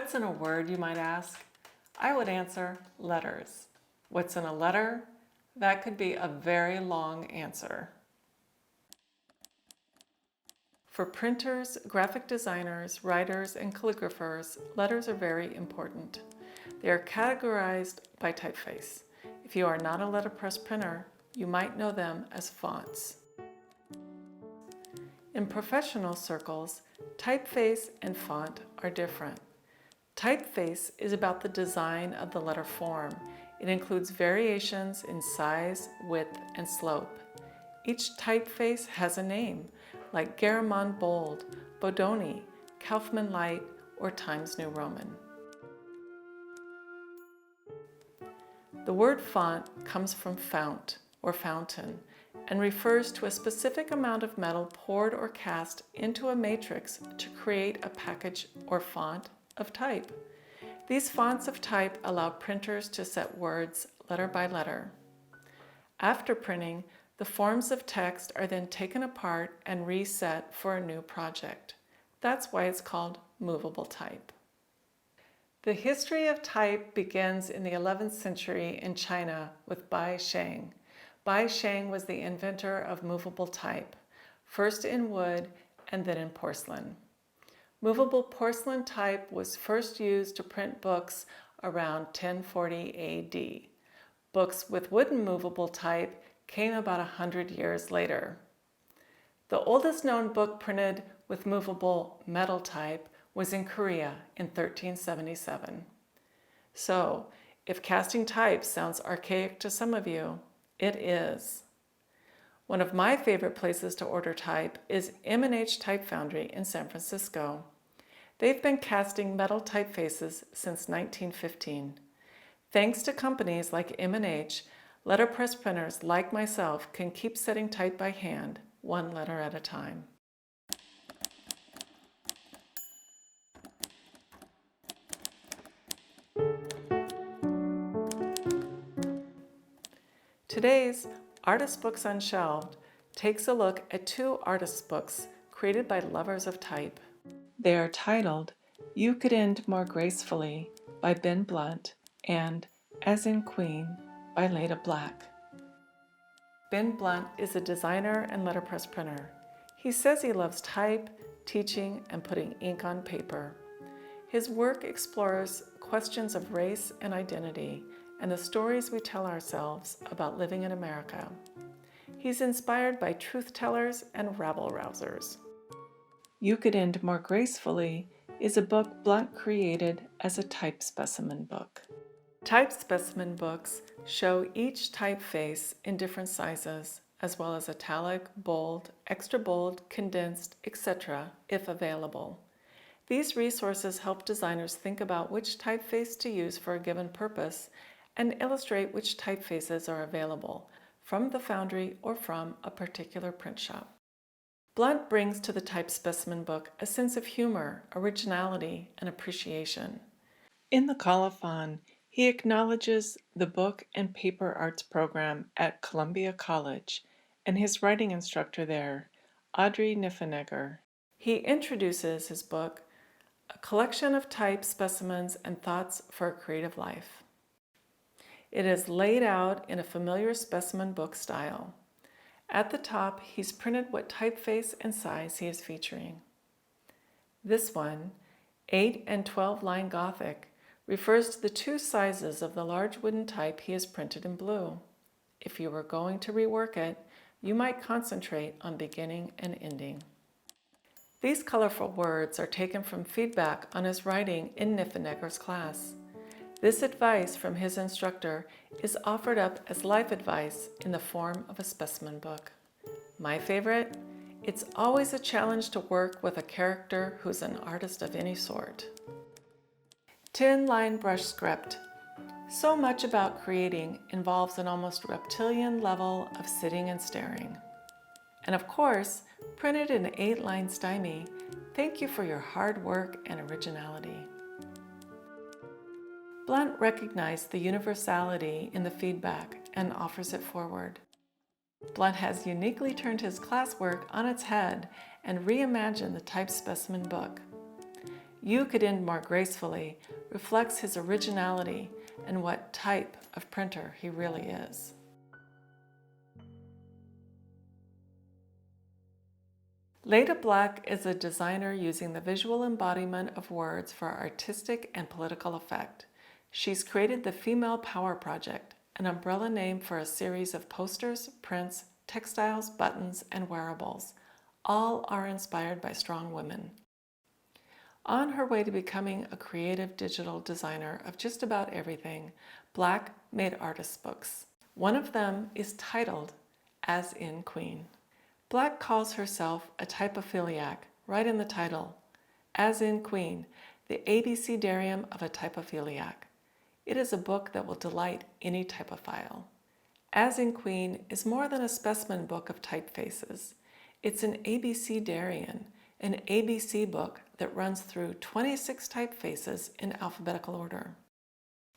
What's in a word, you might ask? I would answer letters. What's in a letter? That could be a very long answer. For printers, graphic designers, writers, and calligraphers, letters are very important. They are categorized by typeface. If you are not a letterpress printer, you might know them as fonts. In professional circles, typeface and font are different. Typeface is about the design of the letter form. It includes variations in size, width, and slope. Each typeface has a name, like Garamond Bold, Bodoni, Kaufman Light, or Times New Roman. The word font comes from fount, or fountain, and refers to a specific amount of metal poured or cast into a matrix to create a package or font of type. These fonts of type allow printers to set words letter by letter. After printing, the forms of text are then taken apart and reset for a new project. That's why it's called movable type. The history of type begins in the 11th century in China with Bai Sheng. Bai Sheng was the inventor of movable type, first in wood and then in porcelain. Movable porcelain type was first used to print books around 1040 AD. Books with wooden movable type came about 100 years later. The oldest known book printed with movable metal type was in Korea in 1377. So, if casting type sounds archaic to some of you, it is. One of my favorite places to order type is M&H Type Foundry in San Francisco. They've been casting metal typefaces since 1915. Thanks to companies like M&H, letterpress printers like myself can keep setting type by hand, one letter at a time. Today's Artist Books Unshelved takes a look at two artists' books created by lovers of type. They are titled You Could End More Gracefully by Ben Blount and As in Queen by Leda Black. Ben Blount is a designer and letterpress printer. He says he loves type, teaching, and putting ink on paper. His work explores questions of race and identity and the stories we tell ourselves about living in America. He's inspired by truth tellers and rabble-rousers. You Could End More Gracefully is a book Blount created as a type specimen book. Type specimen books show each typeface in different sizes, as well as italic, bold, extra bold, condensed, etc., if available. These resources help designers think about which typeface to use for a given purpose and illustrate which typefaces are available from the foundry or from a particular print shop. Blount brings to the type specimen book a sense of humor, originality, and appreciation. In the colophon, he acknowledges the book and paper arts program at Columbia College and his writing instructor there, Audrey Niffenegger. He introduces his book, A Collection of Type Specimens and Thoughts for a Creative Life. It is laid out in a familiar specimen book style. At the top, he's printed what typeface and size he is featuring. This one, 8 and 12 line Gothic, refers to the two sizes of the large wooden type he has printed in blue. If you were going to rework it, you might concentrate on beginning and ending. These colorful words are taken from feedback on his writing in Niffenegger's class. This advice from his instructor is offered up as life advice in the form of a specimen book. My favorite? It's always a challenge to work with a character who's an artist of any sort. 10-line brush script. So much about creating involves an almost reptilian level of sitting and staring. And of course, printed in 8-line stymie, thank you for your hard work and originality. Blount recognized the universality in the feedback and offers it forward. Blount has uniquely turned his classwork on its head and reimagined the type specimen book. You Could End More Gracefully reflects his originality and what type of printer he really is. Leda Black is a designer using the visual embodiment of words for artistic and political effect. She's created the Female Power Project, an umbrella name for a series of posters, prints, textiles, buttons, and wearables. All are inspired by strong women. On her way to becoming a creative digital designer of just about everything, Black made artist books. One of them is titled As in Queen. Black calls herself a typophiliac right in the title. As in Queen, the abecedarium of a typophiliac. It is a book that will delight any typophile. As in Queen is more than a specimen book of typefaces. It's an abecedarium, an ABC book that runs through 26 typefaces in alphabetical order.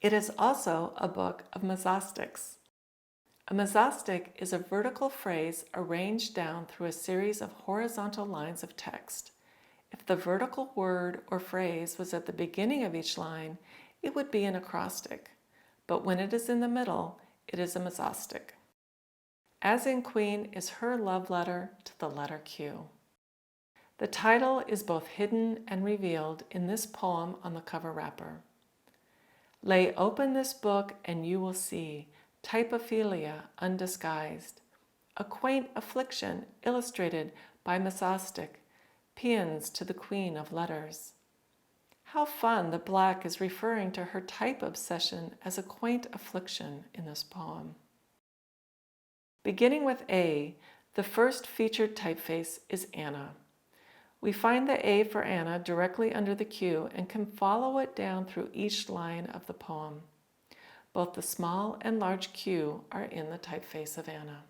It is also a book of mesostics. A mesostic is a vertical phrase arranged down through a series of horizontal lines of text. If the vertical word or phrase was at the beginning of each line, it would be an acrostic, but when it is in the middle, it is a mesostic. As in Queen is her love letter to the letter Q. The title is both hidden and revealed in this poem on the cover wrapper. Lay open this book and you will see typophilia undisguised, a quaint affliction illustrated by mesostic, paeans to the queen of letters. How fun that Black is referring to her type obsession as a quaint affliction in this poem. Beginning with A, the first featured typeface is Anna. We find the A for Anna directly under the Q and can follow it down through each line of the poem. Both the small and large Q are in the typeface of Anna.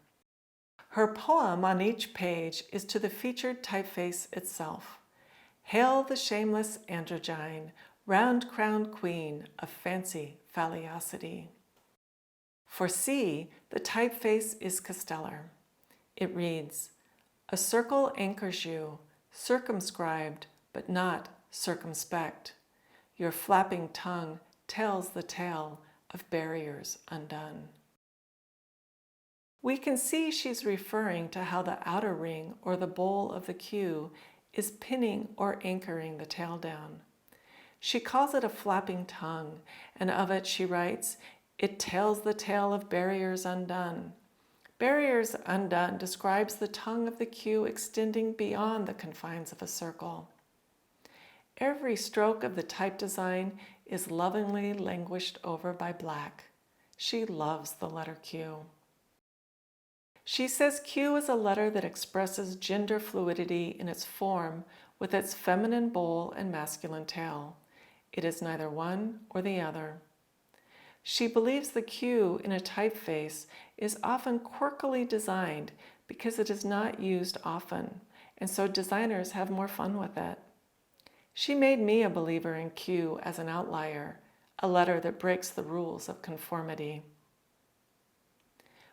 Her poem on each page is to the featured typeface itself. Hail the shameless androgyne, round-crowned queen of fancy phalliosity. For C, the typeface is Castellar. It reads, a circle anchors you, circumscribed but not circumspect. Your flapping tongue tells the tale of barriers undone. We can see she's referring to how the outer ring or the bowl of the Q is pinning or anchoring the tail down. She calls it a flapping tongue, and of it she writes, it tells the tale of barriers undone. Barriers undone describes the tongue of the Q extending beyond the confines of a circle. Every stroke of the type design is lovingly languished over by Black. She loves the letter Q. She says Q is a letter that expresses gender fluidity in its form with its feminine bowl and masculine tail. It is neither one or the other. She believes the Q in a typeface is often quirkily designed because it is not used often, and so designers have more fun with it. She made me a believer in Q as an outlier, a letter that breaks the rules of conformity.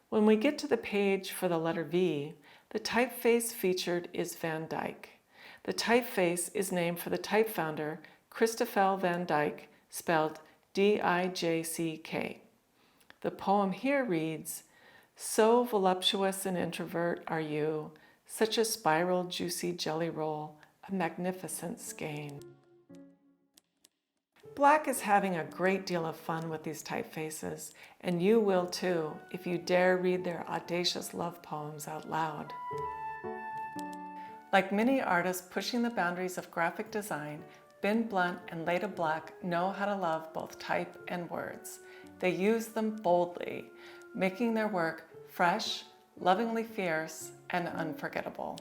When we get to the page for the letter V, the typeface featured is Van Dyck. The typeface is named for the type founder, Christoffel Van Dyck, spelled D-I-J-C-K. The poem here reads, so voluptuous and introvert are you, such a spiral juicy jelly roll, a magnificent skein. Black is having a great deal of fun with these typefaces, and you will too if you dare read their audacious love poems out loud. Like many artists pushing the boundaries of graphic design, Ben Blount and Leda Black know how to love both type and words. They use them boldly, making their work fresh, lovingly fierce, and unforgettable.